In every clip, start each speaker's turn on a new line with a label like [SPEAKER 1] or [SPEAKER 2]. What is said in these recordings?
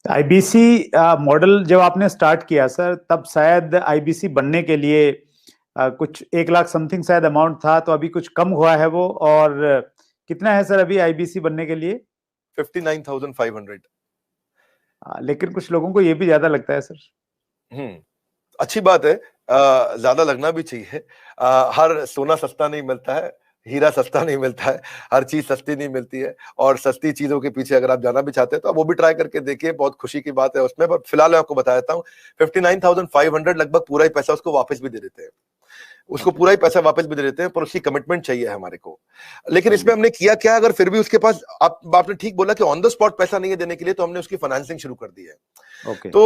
[SPEAKER 1] IBC model जब आपने start किया सर, तब शायद आईबीसी बनने के लिए कुछ 1 लाख समथिंग शायद अमाउंट था, तो अभी कुछ कम हुआ है वो। और कितना है सर अभी आईबीसी बनने के लिए?
[SPEAKER 2] 59,500।
[SPEAKER 1] लेकिन कुछ लोगों को ये भी ज्यादा लगता है सर।
[SPEAKER 2] अच्छी बात है, ज्यादा लगना भी चाहिए। हर सोना सस्ता नहीं मिलता है, हीरा सस्ता नहीं मिलता है, हर चीज सस्ती नहीं मिलती है। और सस्ती चीजों के पीछे अगर आप जाना भी चाहते हैं तो आप वो भी ट्राई करके देखिए, बहुत खुशी की बात है उसमें। पर फिलहाल मैं आपको बता देता हूँ, 59,500 लगभग पूरा ही पैसा उसको वापस भी दे देते हैं, उसको पूरा ही पैसा वापस भी दे देते हैं, पर उसकी कमिटमेंट चाहिए हमारे को। लेकिन इसमें हमने किया क्या, अगर फिर भी उसके पास, आपने ठीक बोला कि ऑन द स्पॉट पैसा नहीं है देने के लिए, तो हमने उसकी फाइनेंसिंग शुरू कर दी है। तो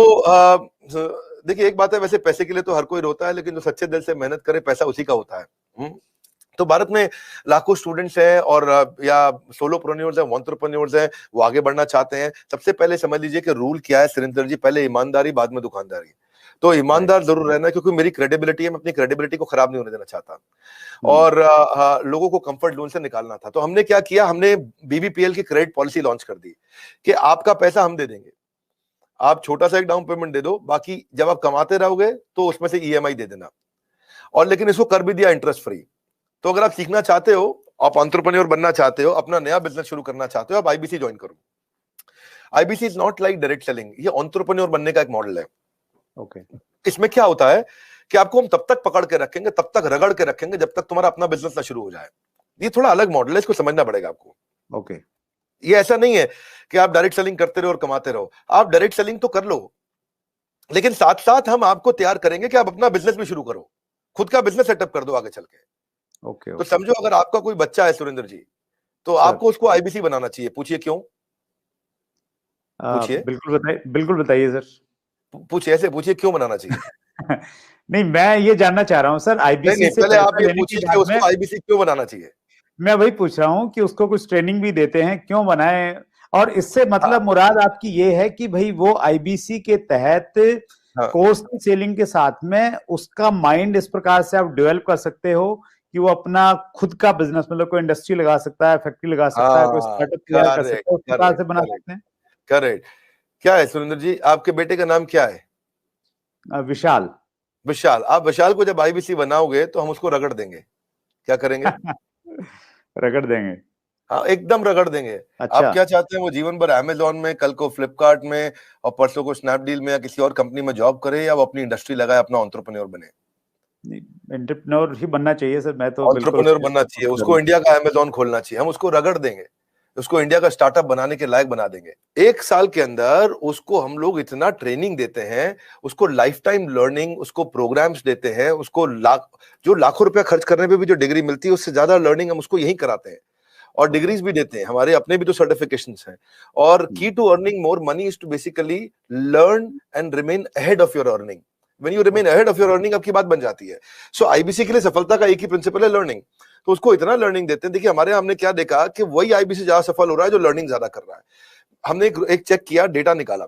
[SPEAKER 2] देखिए, एक बात है, वैसे पैसे के लिए तो हर कोई रोता है, लेकिन जो सच्चे दिल से मेहनत करे पैसा उसी का होता है। तो भारत में लाखों स्टूडेंट्स हैं और या सोलोप्रेन्योर्स हैं, एंटरप्रेन्योर्स हैं, वो आगे बढ़ना चाहते हैं। सबसे पहले समझ लीजिए कि रूल क्या है सुरेंद्र जी, पहले ईमानदारी, बाद में दुकानदारी। तो ईमानदार जरूर रहना, क्योंकि मेरी क्रेडिबिलिटी है, मैं अपनी क्रेडिबिलिटी को खराब नहीं होने देना चाहता, और लोगों को कंफर्ट जोन से निकालना था। तो हमने क्या किया, हमने बीबीपीएल की क्रेडिट पॉलिसी लॉन्च कर दी कि आपका पैसा हम दे देंगे, आप छोटा सा एक डाउन पेमेंट दे दो, बाकी जब आप कमाते रहोगे तो उसमें से ईएमआई दे देना। और लेकिन इसको कर भी दिया इंटरेस्ट फ्री। तो अगर आप सीखना चाहते हो, आप एंटरप्रेन्योर बनना चाहते हो, अपना नया बिजनेस शुरू करना चाहते हो, आप आईबीसी ज्वाइन करो। IBC is not like direct selling, ये एंटरप्रेन्योर बनने का एक मॉडल है। इसमें क्या होता है कि आपको हम तब तक पकड़ के रखेंगे, तब तक रगड़ के रखेंगे, जब तक तुम्हारा अपना बिजनेस ना शुरू हो जाए। ये थोड़ा अलग मॉडल है, इसको समझना पड़ेगा आपको। ये ऐसा नहीं है कि आप डायरेक्ट सेलिंग करते रहो और कमाते रहो। आप डायरेक्ट सेलिंग तो कर लो, लेकिन साथ साथ हम आपको तैयार करेंगे कि आप अपना बिजनेस भी शुरू करो, खुद का बिजनेस सेटअप कर दो आगे चल के। तो समझो, अगर आपका कोई बच्चा है सुरेंद्र जी, तो आपको उसको आईबीसी बनाना चाहिए। पूछिए क्यों? पूछिए।
[SPEAKER 1] बिल्कुल बताइए सर।
[SPEAKER 2] पूछिए, ऐसे पूछिए क्यों बनाना चाहिए।
[SPEAKER 1] नहीं, मैं ये जानना चाह रहा हूँ सर, आईबीसी से
[SPEAKER 2] पहले आप ये
[SPEAKER 1] पूछिए
[SPEAKER 2] कि उसको आईबीसी क्यों बनाना चाहिए।
[SPEAKER 1] मैं वही पूछ रहा हूँ कि उसको कुछ ट्रेनिंग भी देते हैं, क्यों बनाए? और इससे मतलब मुराद आपकी ये है कि भाई वो आईबीसी के तहत कोर्स सेलिंग के साथ में उसका माइंड इस प्रकार से आप डेवलप कर सकते हो कि वो अपना खुद का बिजनेस, मतलब कोई इंडस्ट्री लगा सकता है, फैक्ट्री लगा सकता है, कोई स्टार्टअप तैयार कर सकता है, उस प्रकार से बना सकते हैं।
[SPEAKER 2] करेक्ट। क्या है सुरेंद्र जी, आपके बेटे का नाम क्या है?
[SPEAKER 1] विशाल।
[SPEAKER 2] विशाल। आप विशाल को जब आईबीसी बनाओगे तो हम उसको रगड़ देंगे। क्या करेंगे?
[SPEAKER 1] रगड़ देंगे।
[SPEAKER 2] हाँ, एकदम रगड़ देंगे।
[SPEAKER 1] अच्छा।
[SPEAKER 2] आप क्या चाहते हैं, वो जीवन भर अमेजोन में, कल को फ्लिपकार्ट में, और परसों को स्नैपडील में या किसी और कंपनी में जॉब करे, या वो अपनी इंडस्ट्री लगाए, अपना एंटरप्रेन्योर बने?
[SPEAKER 1] एंटरप्रेन्योर ही बनना चाहिए सर, मैं तो
[SPEAKER 2] एंटरप्रेन्योर बनना चाहिए, उसको इंडिया का अमेजोन खोलना चाहिए। हम उसको रगड़ देंगे, उसको इंडिया का स्टार्टअप बनाने के लायक बना देंगे। 1 साल के अंदर उसको हम लोग इतना ट्रेनिंग देते हैं, उसको लाइफ टाइम लर्निंग, उसको प्रोग्राम्स देते हैं, उसको जो लाखों रुपया खर्च करने पे भी जो डिग्री मिलती है, उससे ज्यादा लर्निंग हम उसको यहीं कराते हैं, और डिग्रीज भी देते हैं। हमारे अपने भी तो सर्टिफिकेशंस हैं। और key to earning more money is to basically learn and remain ahead of your earning. When you remain ahead of your earning, आपकी बात बन जाती है। सो आईबीसी के लिए सफलता का एक ही प्रिंसिपल है, लर्निंग। तो उसको इतना लर्निंग देते हैं। देखिए, हमारे हमने क्या देखा कि वही आईबीसी ज्यादा सफल हो रहा है जो लर्निंग ज्यादा कर रहा है। हमने एक चेक किया, डेटा निकाला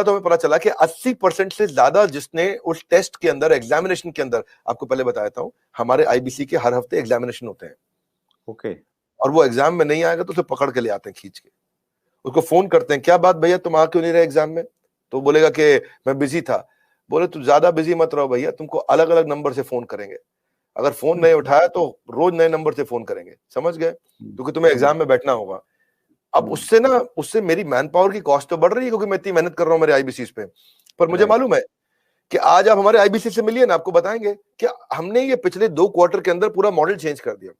[SPEAKER 2] तो हमें पता चला कि 80% से ज्यादा जिसने उस टेस्ट के अंदर, एग्जामिनेशन के अंदर, आपको पहले बताया था, हमारे आईबीसी के हर हफ्ते एग्जामिनेशन होते हैं। और वो एग्जाम में नहीं आएगा तो उसे पकड़ के ले आते हैं, खींच के। उसको फोन करते हैं, क्या बात भैया, तुम आ क्यों नहीं रहे एग्जाम में? तो बोलेगा कि मैं बिजी था। बोले तू ज्यादा बिजी मत रहो भैया, तुमको अलग अलग नंबर से फोन करेंगे। अगर फोन नहीं उठाया तो रोज नए नंबर से फोन करेंगे, समझ गए? क्योंकि तुम्हें एग्जाम में बैठना होगा। अब उससे मेरी मैन पावर की कॉस्ट तो बढ़ रही है, क्योंकि मैं इतनी मेहनत कर रहा हूँ मेरे आईबीसी पे। पर मुझे मालूम है कि आज आप हमारे आईबीसी से मिलिए ना, आपको बताएंगे कि हमने ये पिछले 2 क्वार्टर के अंदर पूरा मॉडल चेंज कर दिया।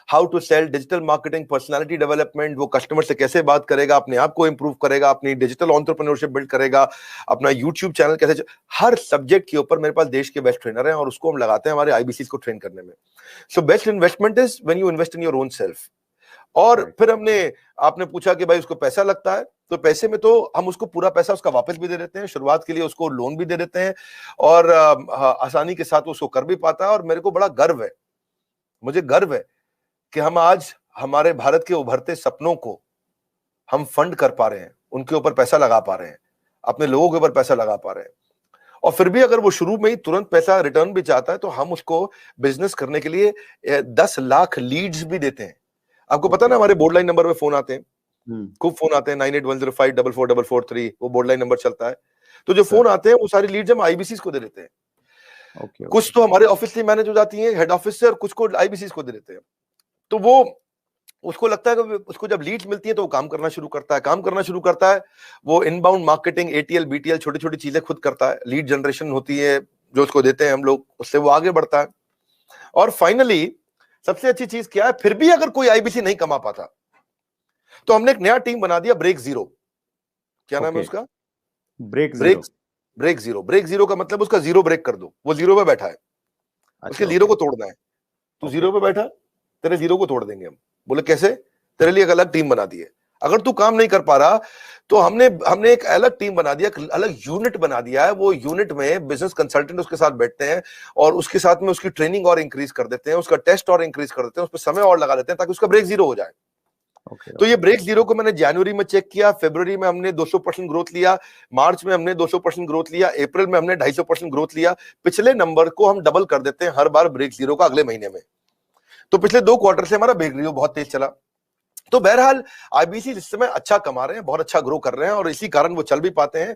[SPEAKER 2] How to sell, digital marketing, personality development, वो कस्टमर से कैसे बात करेगा, अपने आप को इंप्रूव करेगा, अपनी डिजिटल एंटरप्रेन्योरशिप बिल्ड करेगा, अपना यूट्यूब चैनल कैसे, हर सब्जेक्ट के ऊपर मेरे पास देश के बेस्ट ट्रेनर हैं, और उसको हम लगाते हैं हमारे आईबीसी को ट्रेन करने में। So best investment is when you invest in your own self. और फिर आपने पूछा कि भाई उसको पैसा लगता है, तो पैसे में तो हम उसको पूरा पैसा उसका वापस भी दे देते हैं, शुरुआत के लिए उसको लोन भी दे देते हैं, और आसानी के साथ उसको कर भी पाता है। और मेरे को बड़ा गर्व है, मुझे गर्व है कि हम आज हमारे भारत के उभरते सपनों को हम फंड कर पा रहे हैं, उनके ऊपर पैसा लगा पा रहे हैं, अपने लोगों के ऊपर पैसा लगा पा रहे हैं। और फिर भी अगर वो शुरू में ही तुरंत पैसा रिटर्न भी चाहता है, तो हम उसको बिजनेस करने के लिए 10 लाख लीड्स भी देते हैं। आपको पता ना, हमारे बोर्ड लाइन नंबर पे फोन आते हैं, खूब फोन आते हैं 9810544443, वो बोर्ड लाइन नंबर चलता है। तो जो फोन आते हैं वो सारी लीड्स हम आईबीसीज को दे देते हैं। कुछ तो हमारे ऑफिस से मैनेज हो जाती हैं हेड ऑफिस से, और कुछ को आईबीसीज को दे देते हैं। तो वो उसको लगता है कि उसको जब लीड्स मिलती है तो वो काम करना शुरू करता है। वो इनबाउंड मार्केटिंग, एटीएल बीटीएल, छोटी छोटी चीजें खुद करता है। लीड जनरेशन होती है जो उसको देते हैं हम लोग, उससे वो आगे बढ़ता है। और फाइनली सबसे अच्छी चीज क्या है, फिर भी अगर कोई आईबीसी नहीं कमा पाता तो हमने एक नया टीम बना दिया, ब्रेक जीरो। क्या नाम है उसका? Break zero. ब्रेक जीरो का मतलब उसका जीरो ब्रेक कर दो। वो जीरो पे बैठा है, उसके जीरो को तोड़ना है। तू जीरो पे बैठा, तेरे जीरो को तोड़ देंगे हम। बोले कैसे? तेरे लिए एक अलग टीम बना दी है। अगर तू काम नहीं कर पा रहा तो हमने एक अलग टीम बना दिया, अलग यूनिट बना दिया है। वो यूनिट में बिजनेस कंसल्टेंट उसके साथ बैठते हैं और उसके साथ में उसकी ट्रेनिंग और इंक्रीज कर देते हैं, उसका टेस्ट और इंक्रीज कर देते हैं, उस पर समय और लगा देते हैं ताकि उसका ब्रेक जीरो हो जाए। तो ये ब्रेक जीरो को मैंने जनवरी में चेक किया, फरवरी में हमने 200% ग्रोथ लिया, मार्च में हमने 200% ग्रोथ लिया, अप्रैल में हमने 250% ग्रोथ लिया। पिछले नंबर को हम डबल कर देते हैं हर बार ब्रेक जीरो का अगले महीने में। तो पिछले 2 क्वार्टर से हमारा ब्रेक जीरो बहुत तेज चला। तो बहरहाल आईबीसी इस समय अच्छा कमा रहे हैं, बहुत अच्छा ग्रो कर रहे हैं, और इसी कारण वो चल भी पाते हैं।